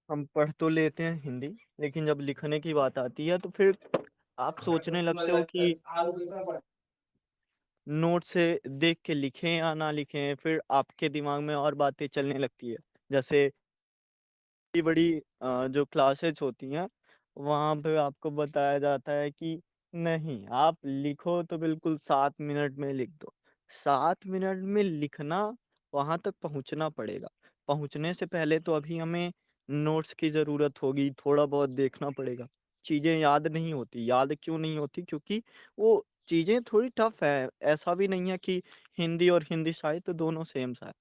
हम पढ़ तो लेते हैं हिंदी, लेकिन जब लिखने की बात आती है तो फिर आप सोचने लगते हो कि नोट से देख के लिखें या ना लिखें, फिर आपके दिमाग में और बातें चलने लगती है। जैसे बड़ी जो क्लासेस होती हैं, वहाँ पे आपको बताया जाता है कि नहीं, आप लिखो तो बिल्कुल 7 मिनट में लिख दो। 7 मिनट में लिखना, वहाँ तक पहुँचना पड़ेगा। पहुँचने से पहले तो अभी हमें नोट्स की ज़रूरत होगी, थोड़ा बहुत देखना पड़ेगा। चीज़ें याद नहीं होती, याद क्यों नहीं होती? क्योंकि वो चीज़ें थोड़ी टफ़ है, ऐसा भी नहीं है कि हिंदी और हिंदी साहित्य दोनों सेम सा है।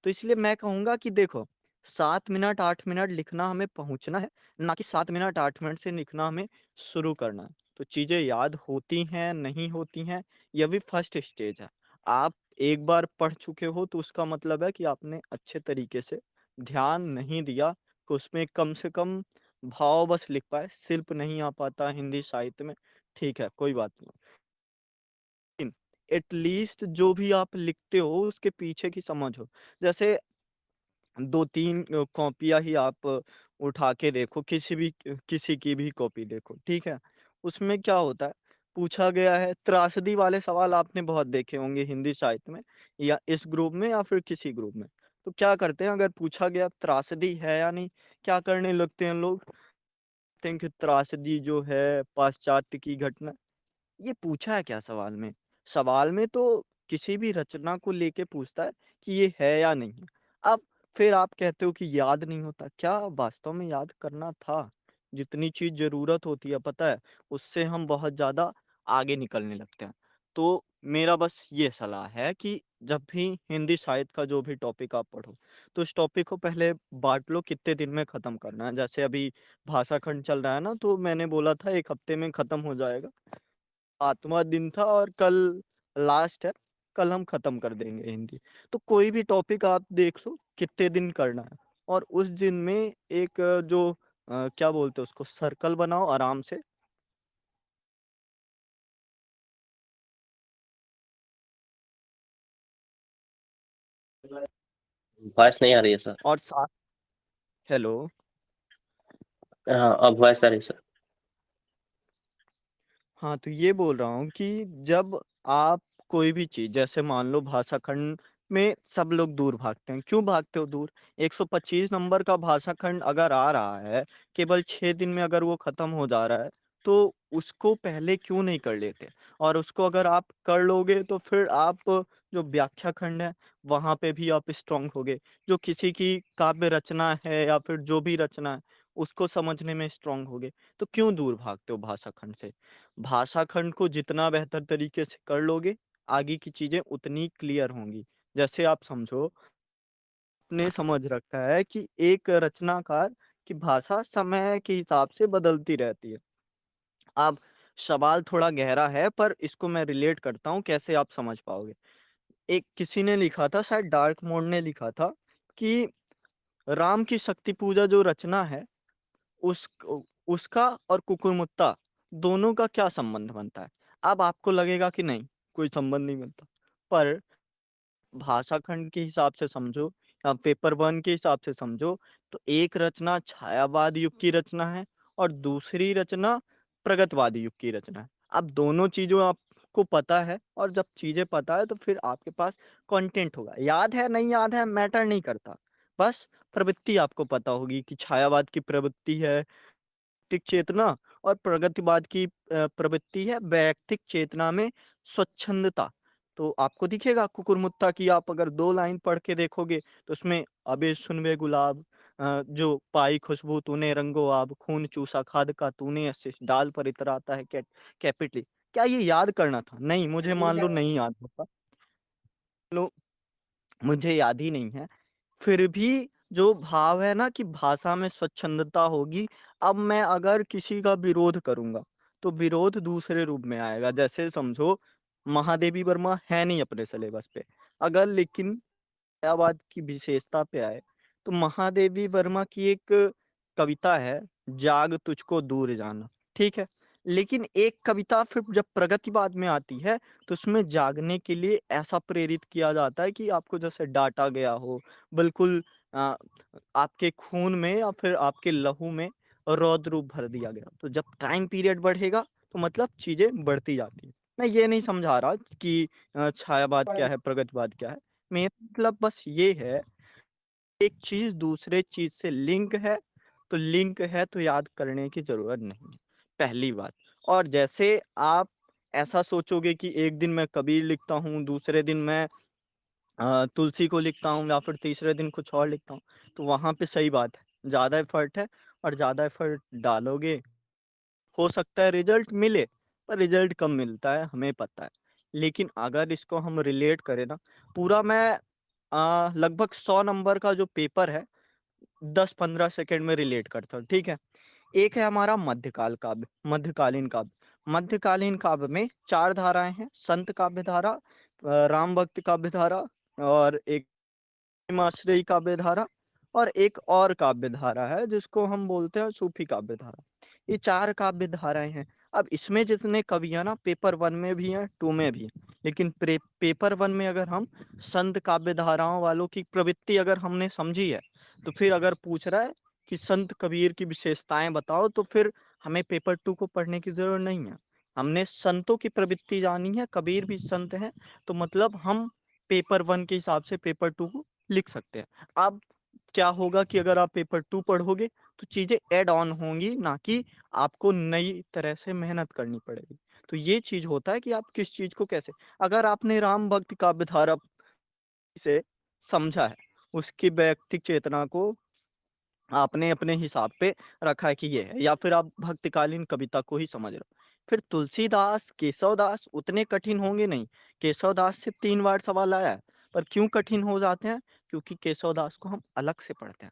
तो इसलिए मैं कहूँगा कि देखो, 7 मिनट 8 मिनट लिखना हमें पहुँचना है, ना कि 7 मिनट 8 मिनट से लिखना हमें शुरू करना है। तो चीज़ें याद होती हैं, नहीं होती हैं, ये भी फर्स्ट स्टेज है। आप एक बार पढ़ चुके हो तो उसका मतलब है कि आपने अच्छे तरीके से ध्यान नहीं दिया, कि उसमें कम से कम भाव बस लिख पाए, शिल्प नहीं आ पाता हिंदी साहित्य में, ठीक है, कोई बात नहीं। लेकिन एट लीस्ट जो भी आप लिखते हो उसके पीछे की समझ हो। जैसे 2-3 कॉपियाँ ही आप उठा के देखो, किसी की भी कॉपी देखो, ठीक है? उसमें क्या होता है, पूछा गया है त्रासदी वाले सवाल आपने बहुत देखे होंगे हिंदी साहित्य में, या इस ग्रुप में या फिर किसी ग्रुप में। तो क्या करते हैं, अगर पूछा गया त्रासदी है या नहीं, क्या करने लगते हैं लोग? कहते हैं कि त्रासदी जो है पाश्चात्य की घटना। ये पूछा है क्या सवाल में? सवाल में तो किसी भी रचना को लेके पूछता है कि ये है या नहीं है। अब फिर आप कहते हो कि याद नहीं होता, क्या वास्तव में याद करना था? जितनी चीज़ ज़रूरत होती है पता है, उससे हम बहुत ज़्यादा आगे निकलने लगते हैं। तो मेरा बस ये सलाह है कि जब भी हिंदी साहित्य का जो भी टॉपिक आप पढ़ो, तो उस टॉपिक को पहले बाँट लो कितने दिन में ख़त्म करना है। जैसे अभी भाषा खंड चल रहा है ना, तो मैंने बोला था 1 हफ्ते में ख़त्म हो जाएगा। 8वाँ दिन था और कल लास्ट है, कल हम खत्म कर देंगे हिंदी। तो कोई भी टॉपिक आप देख लो कितने दिन करना है, और उस दिन में एक जो क्या बोलते हैं उसको, सर्कल बनाओ आराम से। वॉइस नहीं आ रही है सर। और साथ हेलो। हाँ, अब वॉइस आ रही है सर। हाँ, तो ये बोल रहा हूँ कि जब आप कोई भी चीज़, जैसे मान लो भाषा खंड में सब लोग दूर भागते हैं। क्यों भागते हो दूर? 125 नंबर का भाषा खंड अगर आ रहा है, केवल 6 दिन में अगर वो खत्म हो जा रहा है, तो उसको पहले क्यों नहीं कर लेते? और उसको अगर आप कर लोगे तो फिर आप जो व्याख्या खंड है, वहाँ पे भी आप स्ट्रॉन्ग होगे। जो किसी की काव्य रचना है या फिर जो भी रचना है, उसको समझने में स्ट्रॉन्ग होगे। तो क्यों दूर भागते हो भाषा खंड से? भाषा खंड को जितना बेहतर तरीके से कर लोगे, आगे की चीज़ें उतनी क्लियर होंगी। जैसे आप समझो, आपने समझ रखा है कि एक रचनाकार की भाषा समय के हिसाब से बदलती रहती है। अब सवाल थोड़ा गहरा है, पर इसको मैं रिलेट करता हूँ, कैसे आप समझ पाओगे। एक किसी ने लिखा था, शायद डार्क मोड ने लिखा था कि राम की शक्ति पूजा जो रचना है, उस उसका और कुकुरमुत्ता दोनों का क्या संबंध बनता है? अब आपको लगेगा कि नहीं, कोई संबंध नहीं बनता। पर भाषा खंड के हिसाब से समझो या पेपर 1 के हिसाब से समझो, तो एक रचना छायावाद युग की रचना है और दूसरी रचना प्रगतवादी युग की रचना है। अब दोनों चीज़ों आपको पता है, और जब चीज़ें पता है तो फिर आपके पास कंटेंट होगा। याद है, नहीं याद है, मैटर नहीं करता। बस प्रवृत्ति आपको पता होगी कि छायावाद की प्रवृत्ति है व्यक्तिक चेतना, और प्रगतिवाद की प्रवृत्ति है वैयक्तिक चेतना में स्वच्छंदता। तो आपको दिखेगा कुकुरमुत्ता की, आप अगर 2 लाइन पढ़ के देखोगे तो उसमें अबे सुन वे गुलाब, जो पाई खुशबू तूने रंगो आब, खून चूसा खाद का तूने अस्सिस, डाल पर इतराता है कैपिटली। क्या ये याद करना था? नहीं, मुझे मान लो नहीं याद होता। लो, मुझे याद ही नहीं है। फिर भी जो भाव है ना कि भाषा में स्वच्छंदता होगी, अब मैं अगर किसी का विरोध करूँगा, तो विरोध दूसरे रूप में आएगा। जैसे समझो, महादेवी वर्मा है नहीं अपने सिलेबस पे, अगर लेकिन मायावाद की विशेषता पे आए, तो महादेवी वर्मा की एक कविता है, जाग तुझको दूर जाना, ठीक है? लेकिन एक कविता फिर जब प्रगतिवाद में आती है, तो उसमें जागने के लिए ऐसा प्रेरित किया जाता है कि आपको जैसे डाँटा गया हो, बिल्कुल अ, आपके खून में या फिर आपके लहू में रौद्र रूप भर दिया गया। तो जब टाइम पीरियड बढ़ेगा तो मतलब चीज़ें बढ़ती जाती हैं। मैं ये नहीं समझा रहा कि छायावाद क्या है, प्रगतिवाद क्या है। मेरा मतलब बस ये है, एक चीज़ दूसरे चीज़ से लिंक है, तो लिंक है तो याद करने की ज़रूरत नहीं है, पहली बात। और जैसे आप ऐसा सोचोगे कि एक दिन मैं कबीर लिखता हूँ, दूसरे दिन मैं तुलसी को लिखता हूँ या फिर तीसरे दिन कुछ और लिखता हूँ, तो वहाँ पे सही बात है, ज़्यादा एफ़र्ट है और ज़्यादा एफ़र्ट डालोगे, हो सकता है रिज़ल्ट मिले, पर रिज़ल्ट कम मिलता है, हमें पता है। लेकिन अगर इसको हम रिलेट करें ना, पूरा मैं लगभग 100 नंबर का जो पेपर है, 10-15 सेकंड में रिलेट करता हूँ, ठीक है? एक है हमारा मध्यकाल काव्य, मध्यकालीन काव्य। मध्यकालीन काव्य में 4 धाराएँ हैं, संत काव्य धारा, राम भक्ति काव्य धारा और एक हिमाश्रयी काव्य धारा और एक और काव्य धारा है जिसको हम बोलते हैं सूफी काव्य धारा। ये 4 काव्य धाराएँ हैं। अब इसमें जितने कवि हैं ना, पेपर 1 में भी हैं, 2 में भी हैं। लेकिन पेपर 1 में अगर हम संत काव्य धाराओं वालों की प्रवृत्ति अगर हमने समझी है, तो फिर अगर पूछ रहा है कि संत कबीर की विशेषताएँ बताओ, तो फिर हमें पेपर 2 को पढ़ने की ज़रूरत नहीं है। हमने संतों की प्रवृत्ति जानी है, कबीर भी संत हैं, तो मतलब हम पेपर 1 के हिसाब से पेपर 2 को लिख सकते हैं। अब क्या होगा कि अगर आप पेपर 2 पढ़ोगे, तो चीज़ें ऐड ऑन होंगी, ना कि आपको नई तरह से मेहनत करनी पड़ेगी। तो ये चीज़ होता है कि आप किस चीज़ को कैसे, अगर आपने राम भक्ति काव्यधारा से समझा है, उसकी व्यक्तिक चेतना को आपने अपने हिसाब पे रखा है कि ये है, या फिर आप भक्तिकालीन कविता को ही समझ रहे हो। फिर तुलसीदास, केशवदास उतने कठिन होंगे नहीं। केशवदास से 3 बार सवाल आया है, पर क्यों कठिन हो जाते हैं? क्योंकि केशवदास को हम अलग से पढ़ते हैं।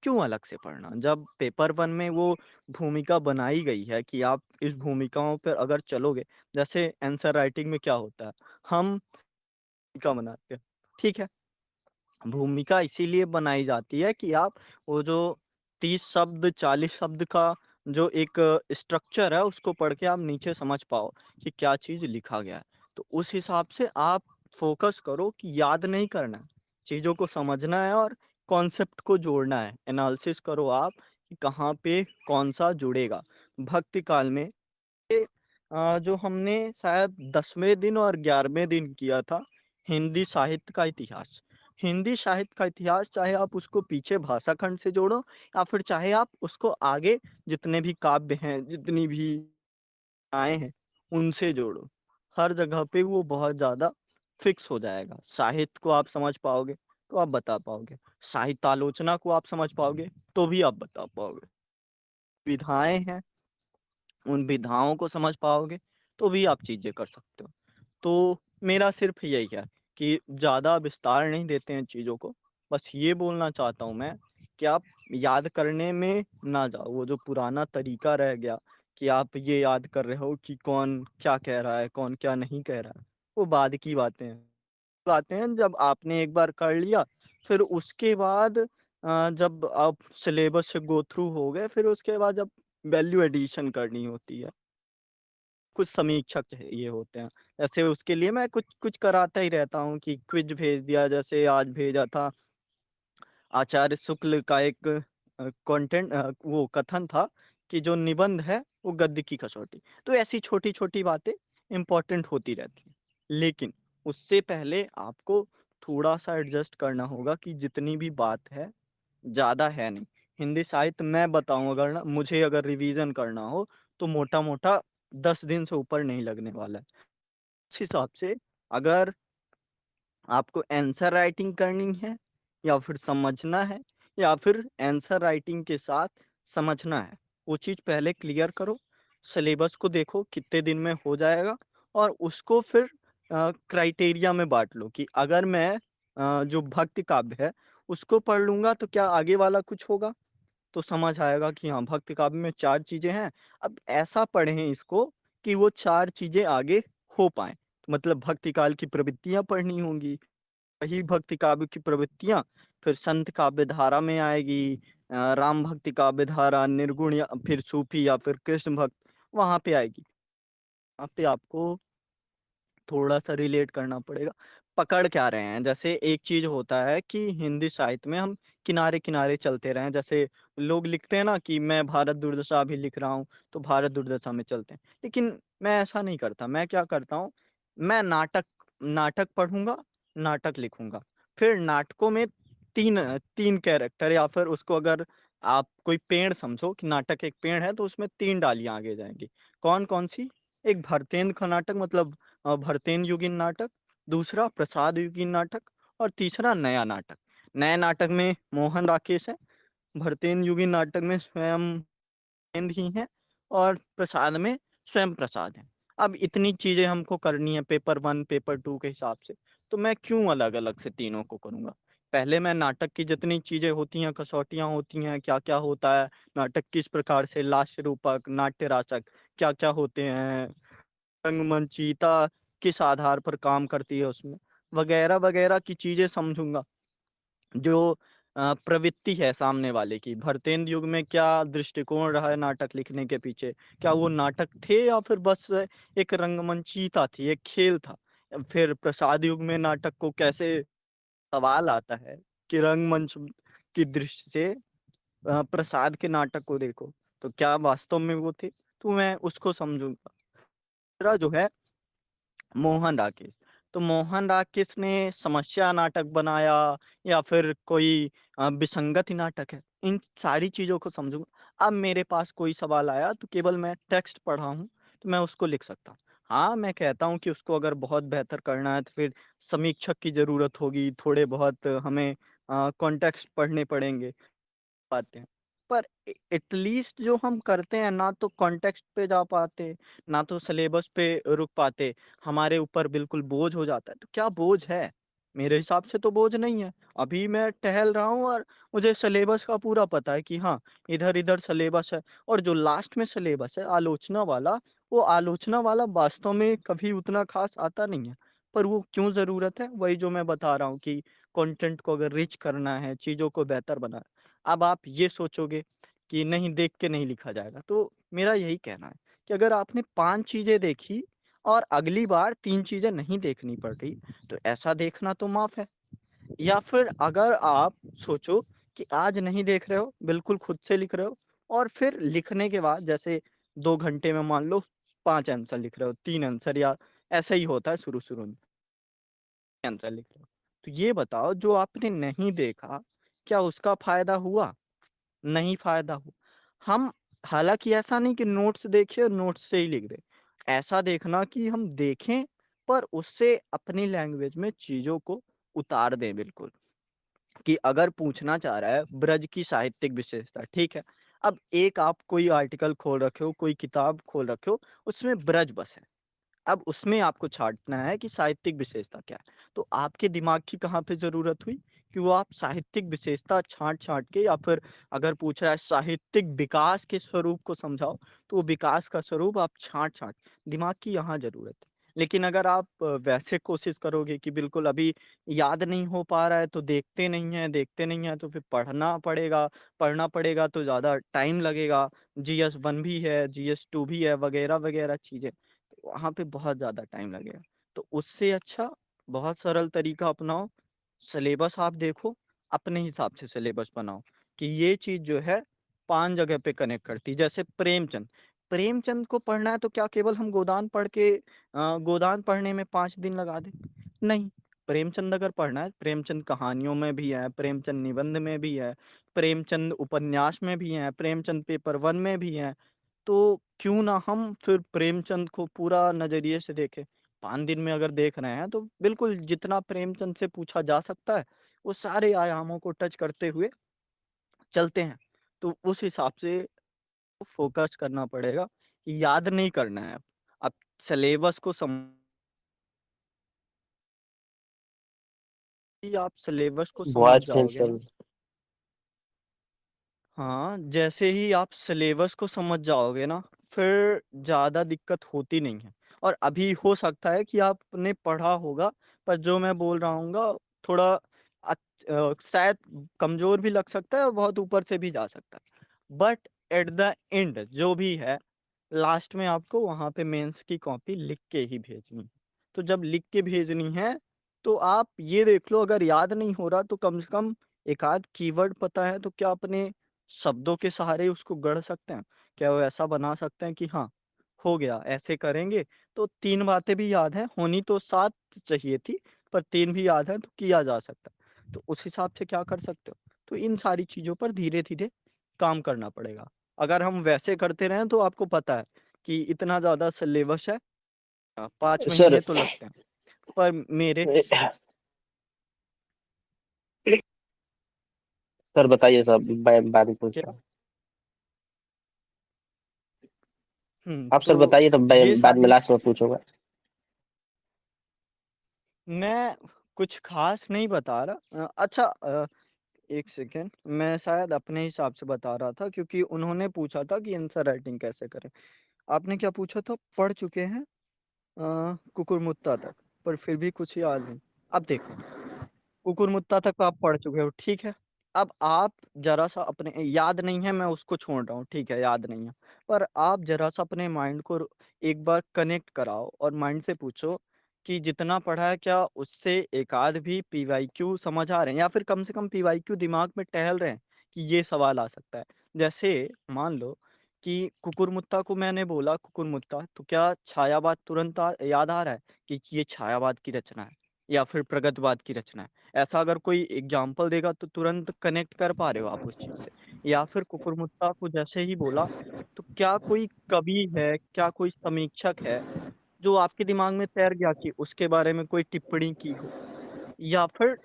क्यों अलग से पढ़ना? जब पेपर 1 में वो भूमिका बनाई गई है कि आप इस भूमिकाओं पर अगर चलोगे, जैसे आंसर राइटिंग में क्या होता है, हम भूमिका बनाते हैं, ठीक है? भूमिका इसीलिए बनाई जाती है कि आप वो जो 30 शब्द 40 शब्द का जो एक स्ट्रक्चर है उसको पढ़ के आप नीचे समझ पाओ कि क्या चीज़ लिखा गया है। तो उस हिसाब से आप फ़ोकस करो कि याद नहीं करना है, चीज़ों को समझना है और कॉन्सेप्ट को जोड़ना है। एनालिसिस करो आप कि कहाँ पे कौन-सा जुड़ेगा। भक्ति काल में जो हमने शायद 10वें दिन और 11वें दिन किया था, हिंदी साहित्य का इतिहास। हिंदी साहित्य का इतिहास, चाहे आप उसको पीछे भाषा खंड से जोड़ो या फिर चाहे आप उसको आगे जितने भी काव्य हैं, जितनी भी आए हैं, उनसे जोड़ो। हर जगह पे वो बहुत ज़्यादा फिक्स हो जाएगा। साहित्य को आप समझ पाओगे, तो आप बता पाओगे। साहित्य आलोचना को आप समझ पाओगे, तो भी आप बता पाओगे। विधाएँ हैं, उन विधाओं को समझ पाओगे, तो भी आप चीज़ें कर सकते हो। तो मेरा सिर्फ़ यही है कि ज़्यादा विस्तार नहीं देते हैं चीज़ों को। बस ये बोलना चाहता हूँ मैं कि आप याद करने में ना जाओ। वो जो पुराना तरीका रह गया कि आप ये याद कर रहे हो कि कौन क्या कह रहा है, कौन क्या नहीं कह रहा है, वो बाद की बातें हैं। बातें हैं जब आपने एक बार कर लिया, फिर उसके बाद जब आप सिलेबस से गो थ्रू हो गए, फिर उसके बाद जब वैल्यू एडिशन करनी होती है, कुछ समीक्षक चाहिए होते हैं। ऐसे उसके लिए मैं कुछ-कुछ कराता ही रहता हूँ कि क्विज़ भेज दिया, जैसे आज भेजा था आचार्य शुक्ल का एक वो कथन था कि जो निबंध है वो गद्य की कसौटी। तो ऐसी छोटी-छोटी बातें इम्पोर्टेंट होती रहती हैं। लेकिन उससे पहले आपको थोड़ा-सा एडजस्ट करना होगा कि जितनी भी बात है, ज़्यादा है नहीं। हिंदी साहित्य मैं बताऊँ अगर ना, मुझे अगर रिवीज़न करना हो तो मोटा-मोटा 10 दिन से ऊपर नहीं लगने वाला है। उस हिसाब से अगर आपको आंसर राइटिंग करनी है या फिर समझना है या फिर आंसर राइटिंग के साथ समझना है, वो चीज़ पहले क्लियर करो। सिलेबस को देखो कितने दिन में हो जाएगा और उसको फिर क्राइटेरिया में बाँट लो कि अगर मैं जो भक्ति काव्य है उसको पढ़ लूँगा तो क्या आगे वाला कुछ होगा? तो समझ आएगा कि हाँ, भक्ति काव्य में 4 चीज़ें हैं। अब ऐसा पढ़ें इसको कि वो 4 चीज़ें आगे हो पाएँ। मतलब भक्ति काल की प्रवृत्तियाँ पढ़नी होंगी, वही भक्ति काव्य की प्रवृत्तियाँ फिर संत काव्य धारा में आएगी, राम भक्ति काव्य धारा, निर्गुण या फिर सूफी या फिर कृष्ण भक्त वहाँ पे आएगी। वहाँ पे आपको थोड़ा-सा रिलेट करना पड़ेगा। पकड़ क्या रहे हैं? जैसे एक चीज़ होता है कि हिंदी साहित्य में हम किनारे-किनारे चलते रहें। जैसे लोग लिखते हैं ना कि मैं भारत दुर्दशा अभी लिख रहा हूँ, तो भारत दुर्दशा में चलते हैं। लेकिन मैं ऐसा नहीं करता, मैं क्या करता हूँ, मैं नाटक नाटक पढ़ूँगा, नाटक लिखूँगा। फिर नाटकों में 3 कैरेक्टर या फिर उसको अगर आप कोई पेड़ समझो कि नाटक एक पेड़ है, तो उसमें 3 डालियाँ आगे जाएँगी। कौन-कौन सी? एक भरतेन का नाटक मतलब भरतेन युगीन नाटक, दूसरा प्रसाद युगीन नाटक और तीसरा नया नाटक। नए नाटक में मोहन राकेश है, भरतेन युगीन नाटक में स्वयं हिंद ही हैं और प्रसाद में स्वयं प्रसाद हैं। अब इतनी चीज़ें हमको करनी है पेपर 1, पेपर 2 के हिसाब से, तो मैं क्यों अलग-अलग से तीनों को करूँगा? पहले मैं नाटक की जितनी चीज़ें होती हैं, कसौटियाँ होती हैं, क्या-क्या होता है, नाटक किस प्रकार से लास्य रूपक, नाट्य राचक क्या-क्या होते हैं, रंगमंचीयता किस आधार पर काम करती है उसमें, वगैरह-वगैरह की चीज़ें समझूँगा। जो प्रवृत्ति है सामने वाले की, भरतेंद्र युग में क्या दृष्टिकोण रहा है नाटक लिखने के पीछे? क्या वो नाटक थे या फिर बस एक रंगमंचीयता थी, एक खेल था? फिर प्रसाद युग में नाटक को कैसे सवाल आता है कि रंगमंच की दृष्टि से प्रसाद के नाटक को देखो, तो क्या वास्तव में वो थे? तो मैं उसको समझूँगा। दूसरा जो है मोहन राकेश। तो मोहन राकेश ने समस्या नाटक बनाया या फिर कोई विसंगति नाटक है, इन सारी चीज़ों को समझूँगा। अब मेरे पास कोई सवाल आया तो केवल मैं टेक्स्ट पढ़ा हूँ, तो मैं उसको लिख सकता हूँ। हाँ, मैं कहता हूँ कि उसको अगर बहुत बेहतर करना है तो फिर समीक्षक की ज़रूरत होगी, थोड़े बहुत हमें कॉन्टेक्स्ट पढ़ने पड़ेंगे। पाते हैं। पर एटलीस्ट जो हम करते हैं ना तो कॉन्टेक्स्ट पे जा पाते, ना तो सिलेबस पे रुक पाते, हमारे ऊपर बिल्कुल बोझ हो जाता है। तो क्या बोझ है? मेरे हिसाब से तो बोझ नहीं है। अभी मैं टहल रहा हूँ और मुझे सिलेबस का पूरा पता है कि हाँ, इधर-इधर सिलेबस है और जो लास्ट में सिलेबस है आलोचना वाला, वो आलोचना वाला वास्तव में कभी उतना ख़ास आता नहीं है। पर वो क्यों ज़रूरत है? वही जो मैं बता रहा हूँ कि कंटेंट को अगर रिच करना है, चीज़ों को बेहतर बनाना अब आप ये सोचोगे कि नहीं देख के नहीं लिखा जाएगा, तो मेरा यही कहना है कि अगर आपने 5 चीज़ें देखी और अगली बार 3 चीज़ें नहीं देखनी पड़ रही, तो ऐसा देखना तो माफ़ है। या फिर अगर आप सोचो कि आज नहीं देख रहे हो, बिल्कुल खुद से लिख रहे हो और फिर लिखने के बाद जैसे 2 घंटे में मान लो 5 आंसर लिख रहे हो, 3 आंसर या ऐसा ही होता है शुरू-शुरू में, आंसर लिख रहे हो। तो ये बताओ जो आपने नहीं देखा, क्या उसका फ़ायदा हुआ? नहीं फ़ायदा हो। हम हालाँकि ऐसा नहीं कि नोट्स देखें और नोट्स से ही लिख दें। ऐसा देखना कि हम देखें पर उससे अपनी लैंग्वेज में चीज़ों को उतार दें बिल्कुल। कि अगर पूछना चाह रहा है ब्रज की साहित्यिक विशेषता, ठीक है। अब एक आप कोई आर्टिकल खोल रखे हो, कोई किताब खोल रखे हो, उसमें ब्रज बस है। अब उसमें आपको छाँटना है कि साहित्यिक विशेषता क्या है। तो आपके दिमाग की कहाँ पे ज़रूरत हुई कि वो आप साहित्यिक विशेषता छाँट-छाँट के या फिर अगर पूछ रहा है साहित्यिक विकास के स्वरूप को समझाओ, तो वो विकास का स्वरूप आप छाँट-छाँट दिमाग की यहाँ ज़रूरत है। लेकिन अगर आप वैसे कोशिश करोगे कि बिल्कुल अभी याद नहीं हो पा रहा है तो देखते नहीं हैं तो फिर पढ़ना पड़ेगा तो ज़्यादा टाइम लगेगा। जीएस 1 भी है, जीएस 2 भी है वगैरह-वगैरह चीज़ें। वहाँ पे बहुत ज़्यादा टाइम लगेगा। तो उससे अच्छा बहुत सरल तरीका अपनाओ, सिलेबस आप देखो, अपने हिसाब से सिलेबस बनाओ कि ये चीज़ जो है 5 जगह पे कनेक्ट करती है। जैसे प्रेमचंद, प्रेमचंद को पढ़ना है तो क्या केवल हम गोदान पढ़ के गोदान पढ़ने में 5 दिन लगा दें? नहीं, प्रेमचंद अगर पढ़ना है, प्रेमचंद कहानियों में भी है, प्रेमचंद निबंध में भी है, प्रेमचंद उपन्यास में भी हैं, प्रेमचंद पेपर 1 में भी हैं। तो क्यों ना हम फिर प्रेमचंद को पूरा नज़रिए से देखें। 5 दिन में अगर देख रहे हैं तो बिल्कुल जितना प्रेमचंद से पूछा जा सकता है, वो सारे आयामों को टच करते हुए चलते हैं। तो उस हिसाब से फ़ोकस करना पड़ेगा कि याद नहीं करना है। अब सिलेबस को आप सिलेबस को समझ वॉइस जाओगे टेंशन। ना हाँ, जैसे ही आप सिलेबस को समझ जाओगे ना, फिर ज़्यादा दिक्कत होती नहीं है। और अभी हो सकता है कि आपने पढ़ा होगा, पर जो मैं बोल रहा हूँगा थोड़ा शायद कमज़ोर भी लग सकता है और बहुत ऊपर से भी जा सकता है। बट एट द एंड जो भी है, लास्ट में आपको वहाँ पे मेंस की कॉपी लिख के ही भेजनी है। तो जब लिख के भेजनी है, तो आप ये देख लो अगर याद नहीं हो रहा तो कम से कम एक आध कीवर्ड पता है तो क्या अपने शब्दों के सहारे ही उसको गढ़ सकते हैं? क्या वो ऐसा बना सकते हैं कि हाँ, हो गया, ऐसे करेंगे तो 3 बातें भी याद हैं, होनी तो 7 चाहिए थी, पर 3 भी याद हैं तो किया जा सकता है। तो उस हिसाब से क्या कर सकते हो? तो इन सारी चीज़ों पर धीरे-धीरे काम करना पड़ेगा। अगर हम वैसे करते रहें तो आपको पता है कि इतना ज़्यादा सिलेबस है, 5 सर महीने तो लगते हैं। पर मेरे सर बताइए सर, बाद में पूछता क्या हूँ। आप सर तो बताइए, तो ये बाद में सारी लास्ट में पूछूंगा। मैं कुछ ख़ास नहीं बता रहा। अच्छा, 1 सेकंड, मैं शायद अपने हिसाब से बता रहा था क्योंकि उन्होंने पूछा था कि आंसर राइटिंग कैसे करें। आपने क्या पूछा था? पढ़ चुके हैं कुकुरमुत्ता तक, पर फिर भी कुछ याद नहीं। अब देखो, कुकुरमुत्ता तक तो आप पढ़ चुके हो, ठीक है। अब आप ज़रा-सा अपने याद नहीं है मैं उसको छोड़ रहा हूँ, ठीक है, याद नहीं है। पर आप ज़रा-सा अपने माइंड को एक बार कनेक्ट कराओ और माइंड से पूछो कि जितना पढ़ा है क्या उससे एक आध भी पीवाईक्यू समझ आ रहे हैं या फिर कम से कम पीवाईक्यू दिमाग में टहल रहे हैं कि ये सवाल आ सकता है। जैसे मान लो कि कुकुरमुत्ता को मैंने बोला कुकुरमुत्ता, तो क्या छायावाद तुरंत याद आ रहा है कि ये छायावाद की रचना है या फिर प्रगतवाद की रचना है? ऐसा अगर कोई एग्जाम्पल देगा तो तुरंत कनेक्ट कर पा रहे हो आप उस चीज़ से। या फिर कुकुरमुत्ता को जैसे ही बोला, तो क्या कोई कवि है, क्या कोई समीक्षक है, जो आपके दिमाग में तैर गया कि उसके बारे में कोई टिप्पणी की हो? या फिर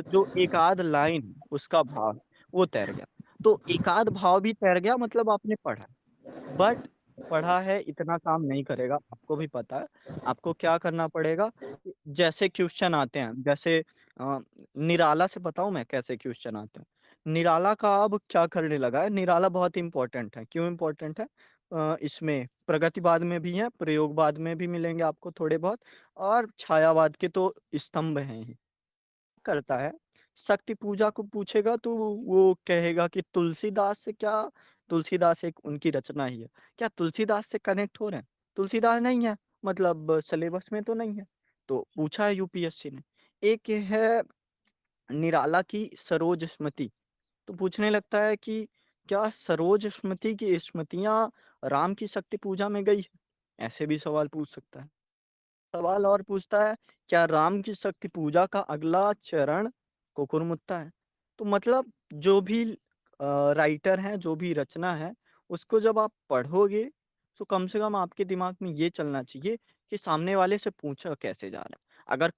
जो एक आध लाइन उसका भाव, वो तैर गया। तो एक आध भाव भी तैर गया मतलब आपने पढ़ा। बट पढ़ा है इतना काम नहीं करेगा, आपको भी पता है। आपको क्या करना पड़ेगा, जैसे क्वेश्चन आते हैं, जैसे अ, निराला से बताऊँ मैं कैसे क्वेश्चन आते हैं? निराला का अब क्या करने लगा है, निराला बहुत इम्पोर्टेंट है। क्यों इम्पोर्टेंट है? इसमें प्रगतिवाद में भी है, प्रयोगवाद में भी मिलेंगे आपको थोड़े बहुत और छायावाद के तो स्तंभ हैं ही। करता है, शक्ति पूजा को पूछेगा तो वो कहेगा कि तुलसीदास से क्या, तुलसीदास एक उनकी रचना ही है। क्या तुलसीदास से कनेक्ट हो रहे हैं? तुलसीदास नहीं है, मतलब सिलेबस में तो नहीं है। तो पूछा है यूपीएससी ने। एक ये है निराला की सरोज स्मृति, तो पूछने लगता है कि क्या सरोज स्मृति की स्मृतियाँ राम की शक्ति पूजा में गई है? ऐसे भी सवाल पूछ सकता है। सवाल और पूछता है, क्या राम की शक्ति पूजा का अगला चरण कुकुरमुत्ता है? तो मतलब जो भी राइटर हैं, जो भी रचना है, उसको जब आप पढ़ोगे, तो कम से कम आपके दिमाग में ये चलना चाहिए कि सामने वाले से पूछा कैसे जा रहा है। अगर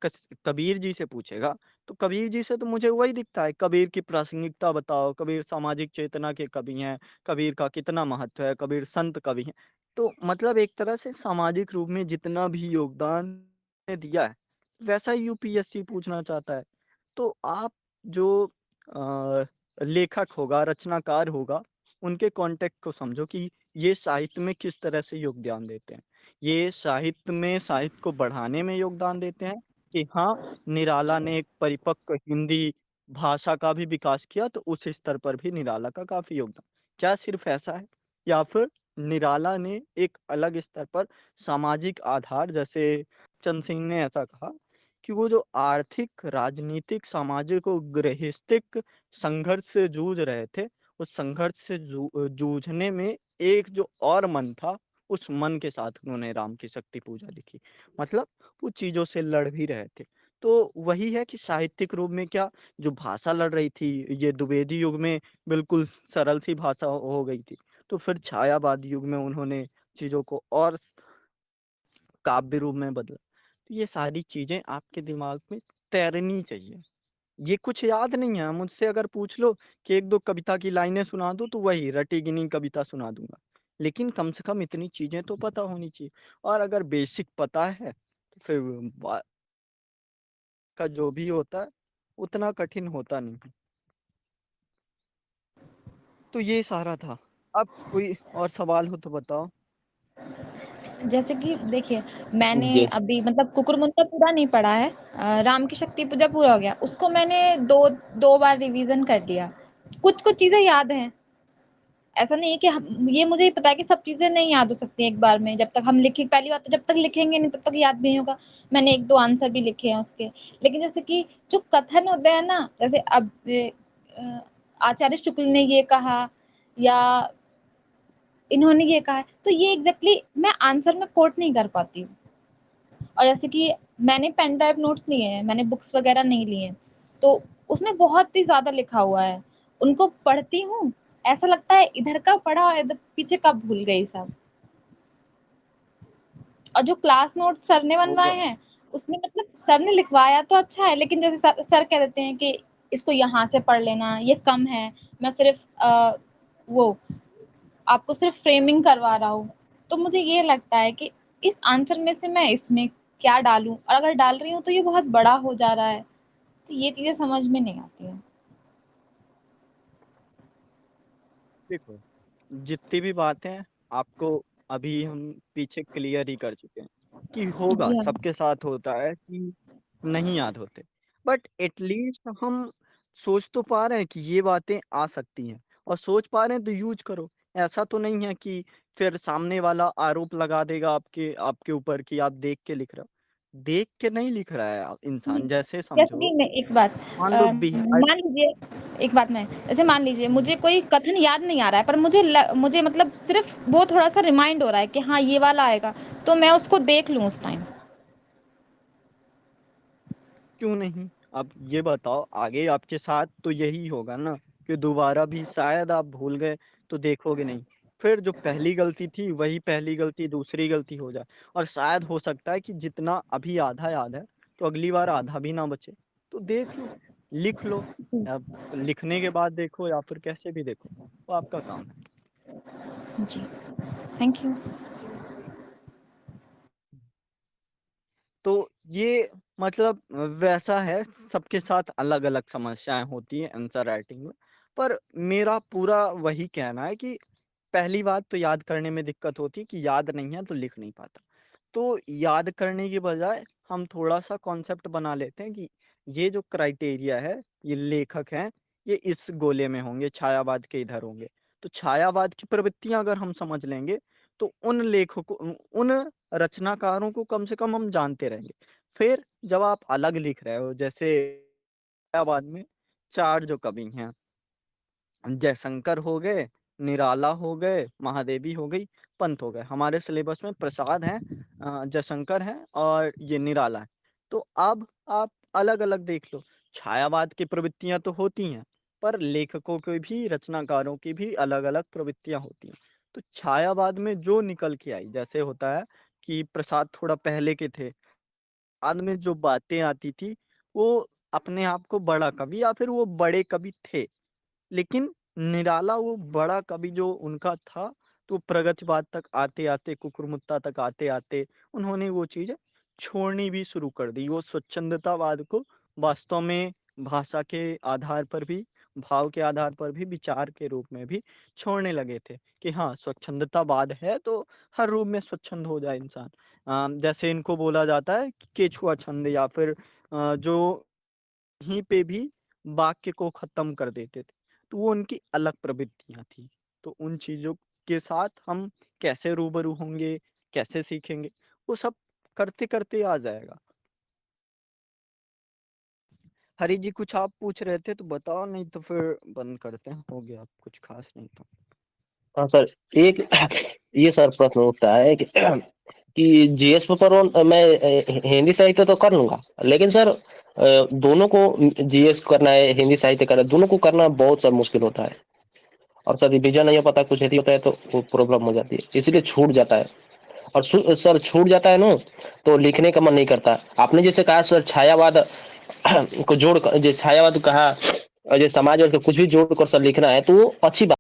कबीर जी से पूछेगा, तो कबीर जी से तो मुझे वही दिखता है, कबीर की प्रासंगिकता बताओ, कबीर सामाजिक चेतना के कवि हैं, कबीर का कितना महत्व है, कबीर संत कवि हैं। तो मतलब एक तरह से सामाजिक रूप में जितना भी योगदान ने दिया है, वैसा ही यूपीएससी पूछना चाहता है। तो आप जो लेखक होगा, रचनाकार होगा, उनके कॉन्टेक्स्ट को समझो कि ये साहित्य में किस तरह से योगदान देते हैं। ये साहित्य में साहित्य को बढ़ाने में योगदान देते हैं कि हाँ, निराला ने एक परिपक्व हिंदी भाषा का भी विकास किया, तो उस स्तर पर भी निराला का काफ़ी योगदान। क्या सिर्फ़ ऐसा है? या फिर निराला ने एक अलग स्तर पर सामाजिक आधार, जैसे चंद सिंह ने ऐसा कहा कि वो जो आर्थिक, राजनीतिक, सामाजिक और गृहिस्तिक संघर्ष से जूझ रहे थे, उस संघर्ष से जूझने में एक जो और मन था, उस मन के साथ उन्होंने राम की शक्ति पूजा लिखी। मतलब वो चीज़ों से लड़ भी रहे थे। तो वही है कि साहित्यिक रूप में क्या जो भाषा लड़ रही थी, ये द्विवेदी युग में बिल्कुल सरल सी भाषा हो गई थी। तो फिर छायावाद युग में उन्होंने चीज़ों को और काव्य रूप में बदला। तो ये सारी चीज़ें आपके दिमाग में तैरनी चाहिए। ये कुछ याद नहीं है, मुझसे अगर पूछ लो कि 1-2 कविता की लाइनें सुना दो, तो वही रटी-गिनी कविता सुना दूँगा। लेकिन कम से कम इतनी चीज़ें तो पता होनी चाहिए और अगर बेसिक पता है, तो फिर बा का जो भी होता है, उतना कठिन होता नहीं है। तो ये सारा था। अब कोई और सवाल हो तो बताओ? जैसे कि देखिए, मैंने जी। अभी मतलब कुकुरमुत्ता पूरा नहीं पढ़ा है। राम की शक्ति पूजा पूरा हो गया। उसको मैंने 2 बार रिवीज़न कर लिया। कुछ-कुछ चीज़ें याद हैं। ऐसा नहीं है कि हम ये मुझे ही पता है कि सब चीज़ें नहीं याद हो सकती हैं एक बार में। जब तक हम लिखें पहली बात तो जब तक लिखेंगे नहीं तब तक याद भी नहीं होगा। मैंने 1-2 आंसर भी लिखे हैं उसके। लेकिन जैसे कि जो कथन होते हैं ना, जैसे अब आचार्य शुक्ल ने ये कहा या इन्होंने ये कहा है, तो ये एग्ज़ैक्टली मैं आंसर में कोट नहीं कर पाती हूँ। और जैसे कि मैंने पेन ड्राइव नोट्स लिए हैं, मैंने बुक्स वगैरह नहीं लिए हैं, तो उसमें बहुत ही ज़्यादा लिखा हुआ है। उनको पढ़ती हूँ, ऐसा लगता है इधर का पढ़ा इधर पीछे का भूल गई सब। और जो क्लास नोट सर ने बनवाए हैं, उसमें मतलब सर ने लिखवाया तो अच्छा है, लेकिन जैसे सर कह देते हैं कि इसको यहाँ से पढ़ लेना, ये कम है, मैं सिर्फ़ वो आपको सिर्फ़ फ्रेमिंग करवा रहा हूँ। तो मुझे ये लगता है कि इस आंसर में से मैं इसमें क्या डालूँ? और अगर डाल रही हूँ तो ये बहुत बड़ा हो जा रहा है। तो ये चीज़ें समझ में नहीं आती हैं। देखो, जितनी भी बातें हैं, आपको अभी हम पीछे क्लियर ही कर चुके हैं कि होगा, जी हाँ। सबके साथ होता है कि नहीं याद होते। बट एटलीस्ट हम सोच तो पा रहे हैं कि ये बातें आ सकती हैं, और सोच पा रहे हैं तो यूज़ करो। ऐसा तो नहीं है कि फिर सामने वाला आरोप लगा देगा आपके आपके ऊपर कि आप देख के लिख रहे हो। देख के नहीं लिख रहा है नहीं, इंसान, जैसे जैसे समझो कि मैं एक बात मान लो मान लीजिए एक बात मैं जैसे मान लीजिए मुझे कोई कथन याद नहीं आ रहा है, पर मुझे मतलब सिर्फ़ वो थोड़ा-सा रिमाइंड हो रहा है कि हाँ, ये वाला आएगा, तो मैं उसको देख लूँ उस टाइम। क्यों नहीं? आप ये बताओ, आगे आपके साथ तो यही होगा ना कि दोबारा भी शायद आप भूल गए तो देखोगे नहीं। फिर जो पहली गलती थी वही पहली गलती दूसरी गलती हो जाए, और शायद हो सकता है कि जितना अभी आधा याद है तो अगली बार आधा भी ना बचे। तो देख लो, लिख लो, जी, या लिखने के बाद देखो या फिर कैसे भी देखो, वो आपका काम है। जी। Thank you. तो ये मतलब वैसा है, सबके साथ अलग-अलग समस्याएँ होती हैं आंसर राइटिंग में। पर मेरा पूरा वही कहना है कि पहली बात तो याद करने में दिक्कत होती है कि याद नहीं है तो लिख नहीं पाता। तो याद करने की बजाय हम थोड़ा-सा कॉन्सेप्ट बना लेते हैं कि ये जो क्राइटेरिया है, ये लेखक हैं, ये इस गोले में होंगे, छायावाद के इधर होंगे। तो छायावाद की प्रवृत्तियाँ अगर हम समझ लेंगे, तो उन लेखकों उन रचनाकारों को कम से कम हम जानते रहेंगे। फिर जब आप अलग लिख रहे हो, जैसे छायावाद में 4 जो कवि हैं, जयशंकर हो गए, निराला हो गए, महादेवी हो गई, पंत हो गए। हमारे सिलेबस में प्रसाद हैं, जयशंकर हैं और ये निराला है। तो अब आप अलग-अलग देख लो, छायावाद की प्रवृत्तियाँ तो होती हैं, पर लेखकों की भी, रचनाकारों की भी अलग-अलग प्रवृत्तियाँ होती हैं। तो छायावाद में जो निकल के आई, जैसे होता है कि प्रसाद थोड़ा पहले के थे, बाद में जो बातें आती थी, वो अपने आप को बड़ा कवि या फिर वो बड़े कवि थे। लेकिन निराला वो बड़ा कवि जो उनका था, तो प्रगतिवाद तक आते-आते, कुकुरमुत्ता तक आते-आते उन्होंने वो चीज़ें छोड़नी भी शुरू कर दी। वो स्वच्छंदतावाद को वास्तव में भाषा के आधार पर भी, भाव के आधार पर भी, विचार के रूप में भी छोड़ने लगे थे कि हाँ, स्वच्छंदतावाद है तो हर रूप में स्वच्छंद हो जाए इंसान। जैसे इनको बोला जाता है कि केचुआ छंद, या फिर जो यहीं पे भी वाक्य को ख़त्म कर देते थे। तो वो उनकी अलग प्रवृत्तियाँ थी। तो उन चीज़ों के साथ हम कैसे रूबरू होंगे, कैसे सीखेंगे, वो सब करते-करते आ जाएगा। हरी जी, कुछ आप पूछ रहे थे तो बताओ, नहीं तो फिर बंद करते हैं, हो गया, कुछ ख़ास नहीं था। हाँ सर, एक ये सर प्रश्न उठता है कि जीएस पेपर मैं हिंदी साहित्य तो कर लूँगा, लेकिन सर दोनों को जीएस करना है, हिंदी साहित्य करना है, दोनों को करना बहुत सर मुश्किल होता है। और सर रिवीजन नहीं हो पाता, कुछ यदि होता है तो वो प्रॉब्लम हो जाती है, इसलिए छूट जाता है। और सर छूट जाता है ना, तो लिखने का मन नहीं करता। आपने जैसे कहा सर छायावाद को जोड़ कर, जो छायावाद कहा और जो समाज और कुछ भी जोड़ कर सर लिखना है, तो वो अच्छी बात